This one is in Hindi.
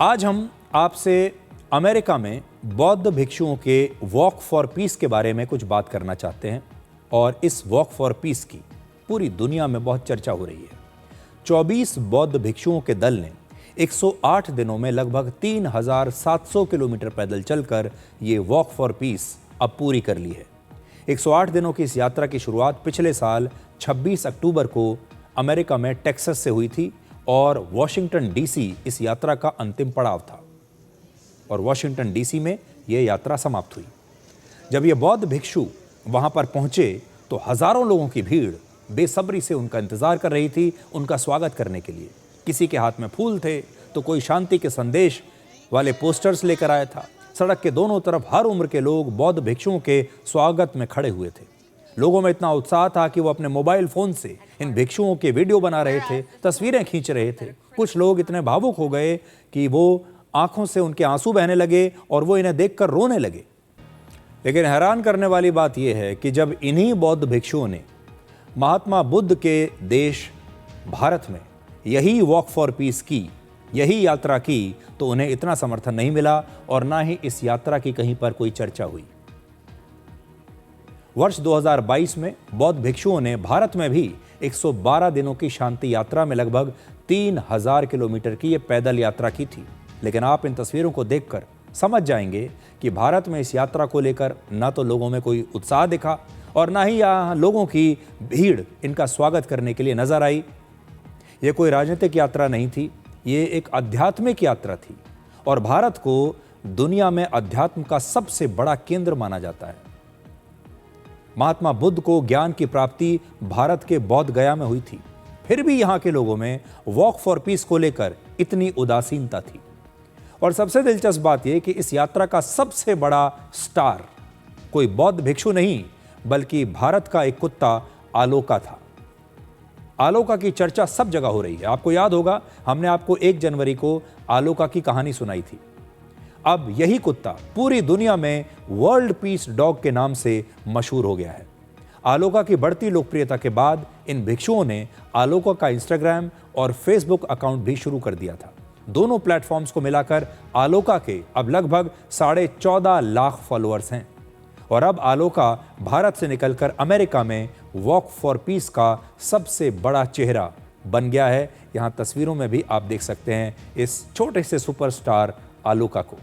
आज हम आपसे अमेरिका में बौद्ध भिक्षुओं के वॉक फॉर पीस के बारे में कुछ बात करना चाहते हैं और इस वॉक फॉर पीस की पूरी दुनिया में बहुत चर्चा हो रही है। 24 बौद्ध भिक्षुओं के दल ने 108 दिनों में लगभग 3700 किलोमीटर पैदल चलकर ये वॉक फॉर पीस अब पूरी कर ली है। 108 दिनों की इस यात्रा की शुरुआत पिछले साल 26 अक्टूबर को अमेरिका में टेक्सास से हुई थी और वॉशिंगटन डीसी इस यात्रा का अंतिम पड़ाव था और वॉशिंगटन डीसी में यह यात्रा समाप्त हुई। जब ये बौद्ध भिक्षु वहां पर पहुंचे तो हजारों लोगों की भीड़ बेसब्री से उनका इंतजार कर रही थी, उनका स्वागत करने के लिए। किसी के हाथ में फूल थे तो कोई शांति के संदेश वाले पोस्टर्स लेकर आया था। सड़क के दोनों तरफ हर उम्र के लोग बौद्ध भिक्षुओं के स्वागत में खड़े हुए थे। लोगों में इतना उत्साह था कि वो अपने मोबाइल फोन से इन भिक्षुओं के वीडियो बना रहे थे, तस्वीरें खींच रहे थे। कुछ लोग इतने भावुक हो गए कि वो आंखों से उनके आंसू बहने लगे और वो इन्हें देखकर रोने लगे। लेकिन हैरान करने वाली बात यह है कि जब इन्हीं बौद्ध भिक्षुओं ने महात्मा बुद्ध के देश भारत में यही वॉक फॉर पीस की, यही यात्रा की, तो उन्हें इतना समर्थन नहीं मिला और ना ही इस यात्रा की कहीं पर कोई चर्चा हुई। वर्ष 2022 में बौद्ध भिक्षुओं ने भारत में भी 112 दिनों की शांति यात्रा में लगभग 3000 किलोमीटर की यह पैदल यात्रा की थी। लेकिन आप इन तस्वीरों को देखकर समझ जाएंगे कि भारत में इस यात्रा को लेकर ना तो लोगों में कोई उत्साह दिखा और ना ही यहाँ लोगों की भीड़ इनका स्वागत करने के लिए नजर आई। ये कोई राजनीतिक यात्रा नहीं थी, ये एक आध्यात्मिक यात्रा थी और भारत को दुनिया में अध्यात्म का सबसे बड़ा केंद्र माना जाता है। महात्मा बुद्ध को ज्ञान की प्राप्ति भारत के बौद्ध गया में हुई थी, फिर भी यहाँ के लोगों में वॉक फॉर पीस को लेकर इतनी उदासीनता थी। और सबसे दिलचस्प बात यह कि इस यात्रा का सबसे बड़ा स्टार कोई बौद्ध भिक्षु नहीं बल्कि भारत का एक कुत्ता आलोका था। आलोका की चर्चा सब जगह हो रही है। आपको याद होगा हमने आपको 1 जनवरी को आलोका की कहानी सुनाई थी। अब यही कुत्ता पूरी दुनिया में वर्ल्ड पीस डॉग के नाम से मशहूर हो गया है। आलोका की बढ़ती लोकप्रियता के बाद इन भिक्षुओं ने आलोका का इंस्टाग्राम और फेसबुक अकाउंट भी शुरू कर दिया था। दोनों प्लेटफॉर्म्स को मिलाकर आलोका के अब लगभग 14.5 लाख फॉलोअर्स हैं और अब आलोका भारत से निकलकर अमेरिका में वॉक फॉर पीस का सबसे बड़ा चेहरा बन गया है। यहाँ तस्वीरों में भी आप देख सकते हैं इस छोटे से सुपरस्टार आलोका को।